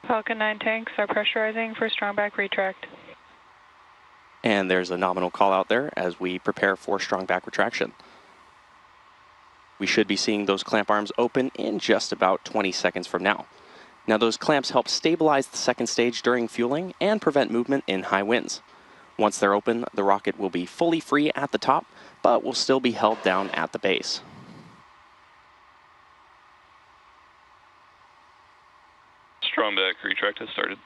Falcon 9 tanks are pressurizing for strong back retract. And there's a nominal call out there as we prepare for strong back retraction. We should be seeing those clamp arms open in just about 20 seconds from now. Now those clamps help stabilize the second stage during fueling and prevent movement in high winds. Once they're open, the rocket will be fully free at the top, but will still be held down at the base. Strong back retract has started.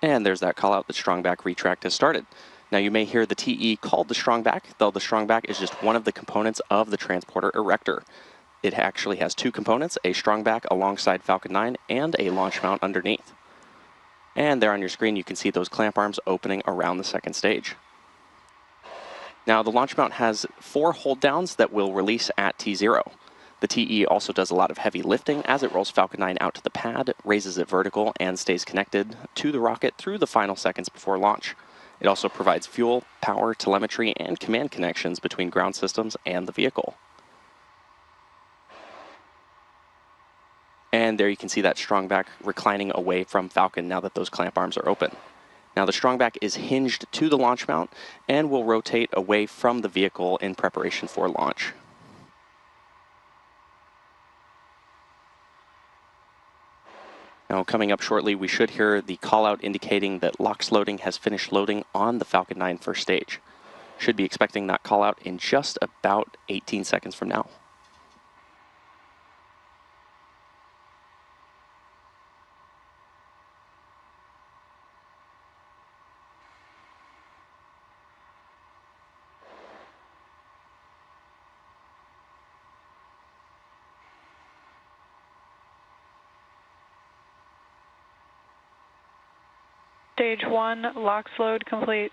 And there's that call out that strong back retract has started. Now you may hear the TE called the strong back, though the strong back is just one of the components of the transporter erector. It actually has two components, a strong back alongside Falcon 9 and a launch mount underneath. And there on your screen you can see those clamp arms opening around the second stage. Now the launch mount has 4 hold downs that will release at T0. The TE also does a lot of heavy lifting as it rolls Falcon 9 out to the pad, raises it vertical, and stays connected to the rocket through the final seconds before launch. It also provides fuel, power, telemetry, and command connections between ground systems and the vehicle. And there you can see that strong back reclining away from Falcon now that those clamp arms are open. Now the strong back is hinged to the launch mount and will rotate away from the vehicle in preparation for launch. Now coming up shortly, we should hear the call out indicating that LOX loading has finished loading on the Falcon 9 first stage. Should be expecting that call out in just about 18 seconds from now. Stage 1, LOX load complete.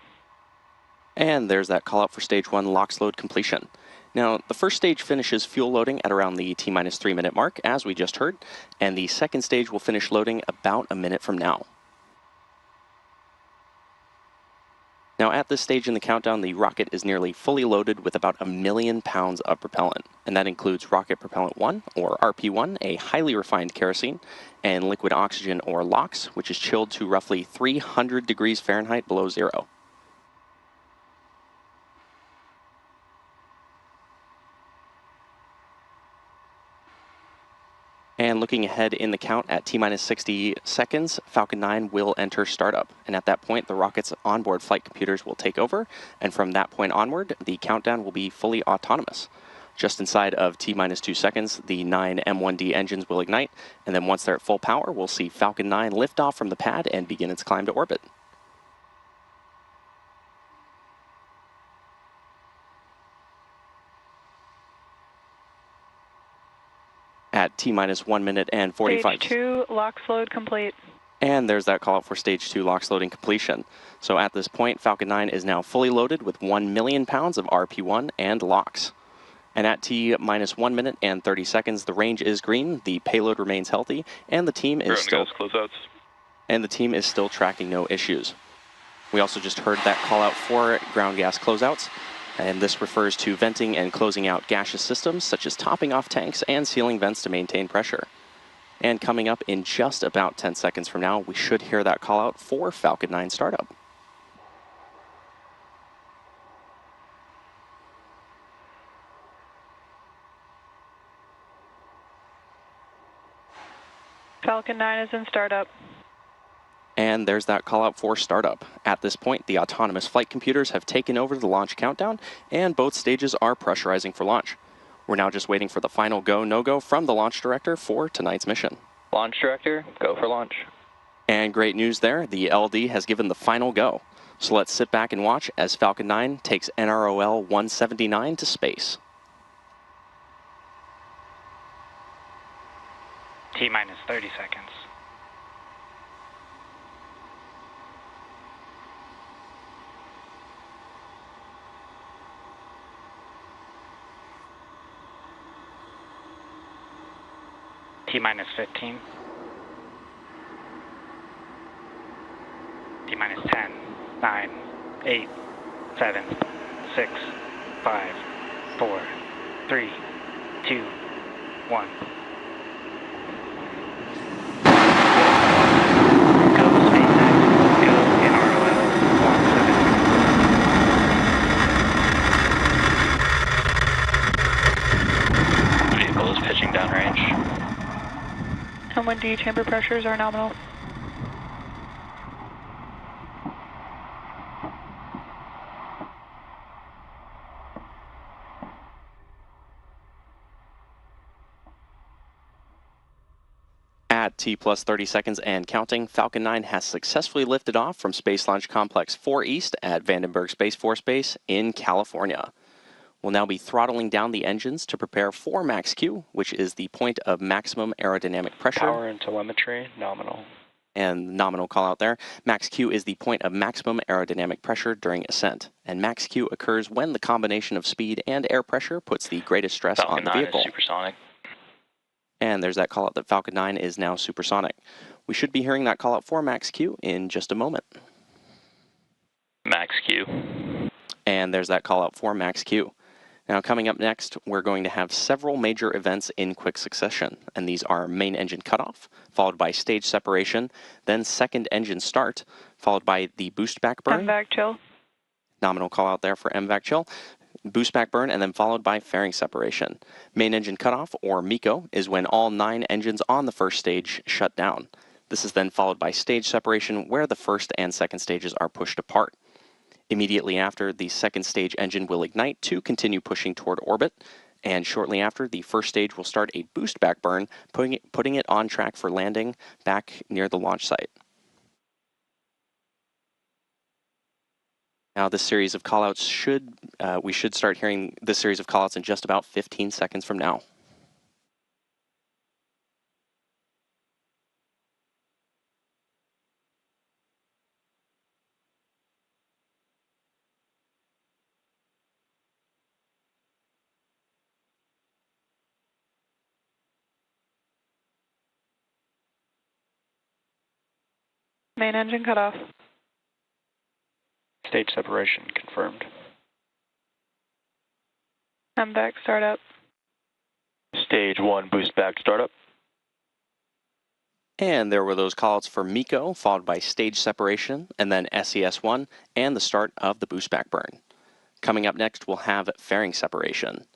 And there's that call out for stage 1 LOX load completion. Now, the first stage finishes fuel loading at around the T-3 minute mark, as we just heard, and the second stage will finish loading about a minute from now. Now, at this stage in the countdown, the rocket is nearly fully loaded with about 1 million pounds of propellant, and that includes rocket propellant 1, or RP1, a highly refined kerosene, and liquid oxygen, or LOX, which is chilled to roughly 300 degrees Fahrenheit below zero. And looking ahead in the count at T-minus 60 seconds, Falcon 9 will enter startup. And at that point, the rocket's onboard flight computers will take over. And from that point onward, the countdown will be fully autonomous. Just inside of T-minus 2 seconds, the 9 M1D engines will ignite. And then once they're at full power, we'll see Falcon 9 lift off from the pad and begin its climb to orbit. At T-minus 1 minute and 45. Stage 2, LOX load complete. And there's that call out for stage 2 LOX loading completion. So at this point, Falcon 9 is now fully loaded with 1 million pounds of RP1 and LOX. And at T-minus 1 minute and 30 seconds, the range is green, the payload remains healthy, and the team is still tracking no issues. We also just heard that call out for ground gas closeouts. And this refers to venting and closing out gaseous systems, such as topping off tanks and sealing vents to maintain pressure. And coming up in just about 10 seconds from now, we should hear that call out for Falcon 9 startup. Falcon 9 is in startup. And there's that call out for startup. At this point, the autonomous flight computers have taken over the launch countdown, and both stages are pressurizing for launch. We're now just waiting for the final go, no-go from the launch director for tonight's mission. Launch director, go for launch. And great news there, the LD has given the final go. So let's sit back and watch as Falcon 9 takes NROL 179 to space. T-minus 30 seconds. T-minus 15. T-minus 10, 9, 8, 7, 6, 5, 4, 3, 2, 1. 1D chamber pressures are nominal. At T plus 30 seconds and counting, Falcon 9 has successfully lifted off from Space Launch Complex 4 East at Vandenberg Space Force Base in California. We'll now be throttling down the engines to prepare for max Q, which is the point of maximum aerodynamic pressure. Power and telemetry, nominal. And nominal call out there. Max Q is the point of maximum aerodynamic pressure during ascent. And max Q occurs when the combination of speed and air pressure puts the greatest stress on the vehicle. Falcon 9 is supersonic. And there's that call out that Falcon 9 is now supersonic. We should be hearing that call out for max Q in just a moment. Max Q. And there's that call out for max Q. Now coming up next, we're going to have several major events in quick succession, and these are main engine cutoff, followed by stage separation, then second engine start, followed by the boost back burn. MVAC chill. Nominal call out there for MVAC chill. Boost back burn, and then followed by fairing separation. Main engine cutoff, or MECO, is when all 9 engines on the first stage shut down. This is then followed by stage separation, where the first and second stages are pushed apart. Immediately after, the second stage engine will ignite to continue pushing toward orbit, and shortly after, the first stage will start a boost back burn, putting it on track for landing back near the launch site. Now, this series of callouts we should start hearing this series of callouts in just about 15 seconds from now. Main engine cutoff. Stage separation confirmed. MVAC startup. Stage 1 boost back startup. And there were those callouts for MECO, followed by stage separation, and then SES1, and the start of the boost back burn. Coming up next, we'll have fairing separation.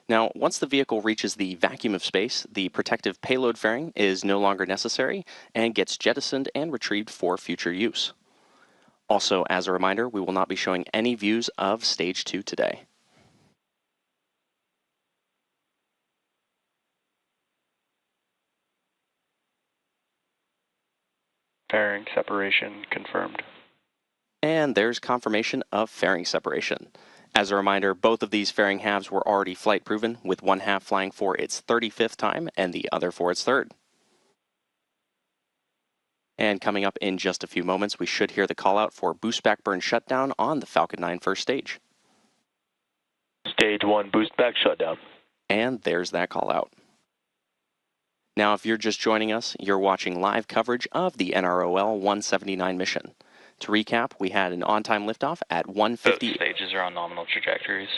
Now, once the vehicle reaches the vacuum of space, the protective payload fairing is no longer necessary and gets jettisoned and retrieved for future use. Also, as a reminder, we will not be showing any views of Stage 2 today. Fairing separation confirmed. And there's confirmation of fairing separation. As a reminder, both of these fairing halves were already flight proven, with one half flying for its 35th time and the other for its 3rd. And coming up in just a few moments, we should hear the call out for boost back burn shutdown on the Falcon 9 first stage. Stage 1 boost back shutdown. And there's that call out. Now, if you're just joining us, you're watching live coverage of the NROL 179 mission. To recap, we had an on-time liftoff at 1:50. Both stages are on nominal trajectories.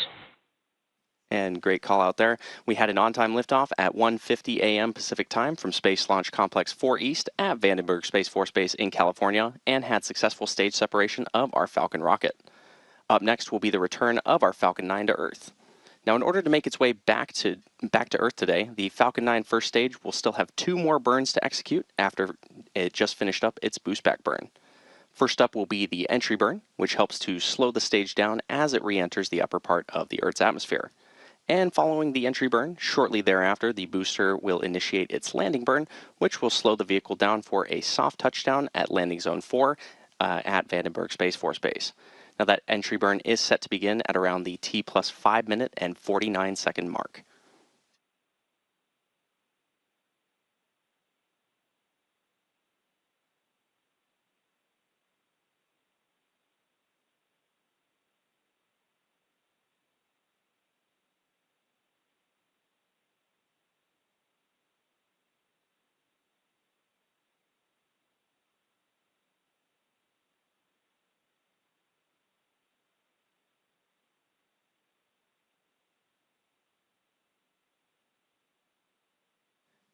And great call out there. We had an on-time liftoff at 1:50 a.m. Pacific time from Space Launch Complex 4 East at Vandenberg Space Force Base in California, and had successful stage separation of our Falcon rocket. Up next will be the return of our Falcon 9 to Earth. Now, in order to make its way back to Earth today, the Falcon 9 first stage will still have 2 more burns to execute after it just finished up its boost back burn. First up will be the entry burn, which helps to slow the stage down as it re-enters the upper part of the Earth's atmosphere. And following the entry burn, shortly thereafter, the booster will initiate its landing burn, which will slow the vehicle down for a soft touchdown at Landing Zone 4 at Vandenberg Space Force Base. Now, that entry burn is set to begin at around the T plus 5 minute and 49 second mark.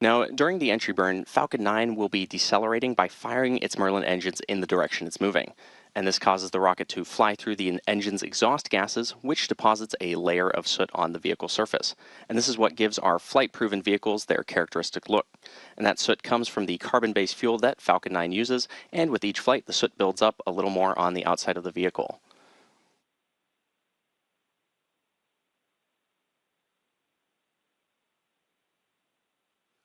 Now, during the entry burn, Falcon 9 will be decelerating by firing its Merlin engines in the direction it's moving. and this causes the rocket to fly through the engine's exhaust gases, which deposits a layer of soot on the vehicle surface. And this is what gives our flight-proven vehicles their characteristic look. And that soot comes from the carbon-based fuel that Falcon 9 uses, and with each flight, the soot builds up a little more on the outside of the vehicle.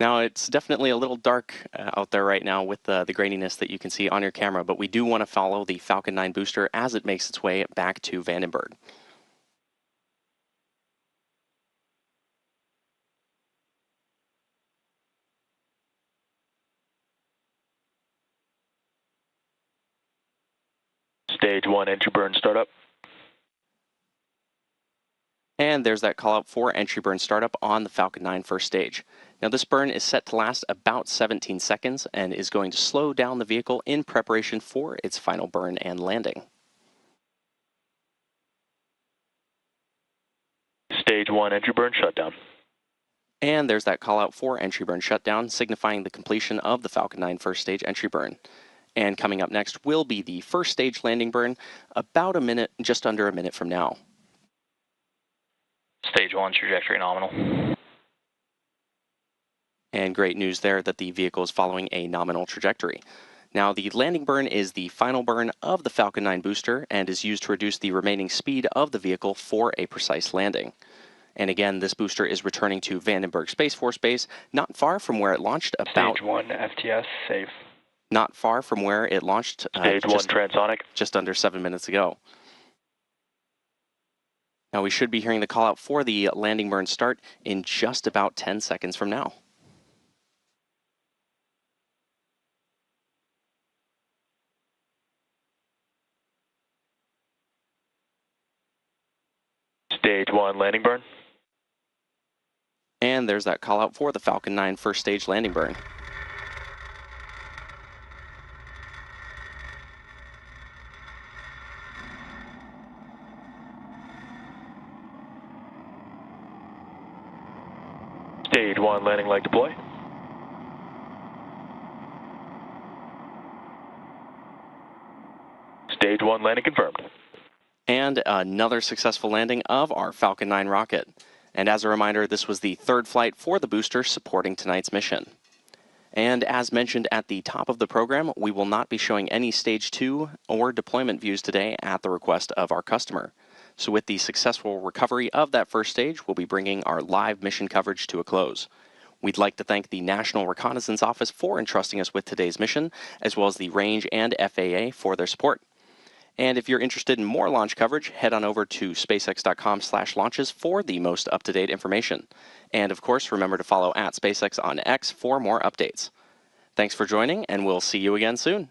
Now, it's definitely a little dark out there right now with the graininess that you can see on your camera, but we do want to follow the Falcon 9 booster as it makes its way back to Vandenberg. Stage 1 entry burn startup. And there's that call out for entry burn startup on the Falcon 9 first stage. Now this burn is set to last about 17 seconds and is going to slow down the vehicle in preparation for its final burn and landing. Stage 1 entry burn shutdown. And there's that call out for entry burn shutdown, signifying the completion of the Falcon 9 first stage entry burn. And coming up next will be the first stage landing burn, about a minute, just under a minute from now. Stage 1 trajectory nominal. And great news there that the vehicle is following a nominal trajectory. Now, the landing burn is the final burn of the Falcon 9 booster and is used to reduce the remaining speed of the vehicle for a precise landing. And again, this booster is returning to Vandenberg Space Force Base, not far from where it launched about... Stage 1 FTS safe. Not far from where it launched Stage 1 transonic. just under 7 minutes ago. Now we should be hearing the call out for the landing burn start in just about 10 seconds from now. Stage 1 landing burn. And there's that call out for the Falcon 9 first stage landing burn. Stage 1 landing leg deploy. Stage 1 landing confirmed. And another successful landing of our Falcon 9 rocket. And as a reminder, this was the third flight for the booster supporting tonight's mission. And as mentioned at the top of the program, we will not be showing any Stage 2 or deployment views today at the request of our customer. So with the successful recovery of that first stage, we'll be bringing our live mission coverage to a close. We'd like to thank the National Reconnaissance Office for entrusting us with today's mission, as well as the Range and FAA for their support. And if you're interested in more launch coverage, head on over to spacex.com/launches for the most up-to-date information. And of course, remember to follow @SpaceX on X for more updates. Thanks for joining, and we'll see you again soon.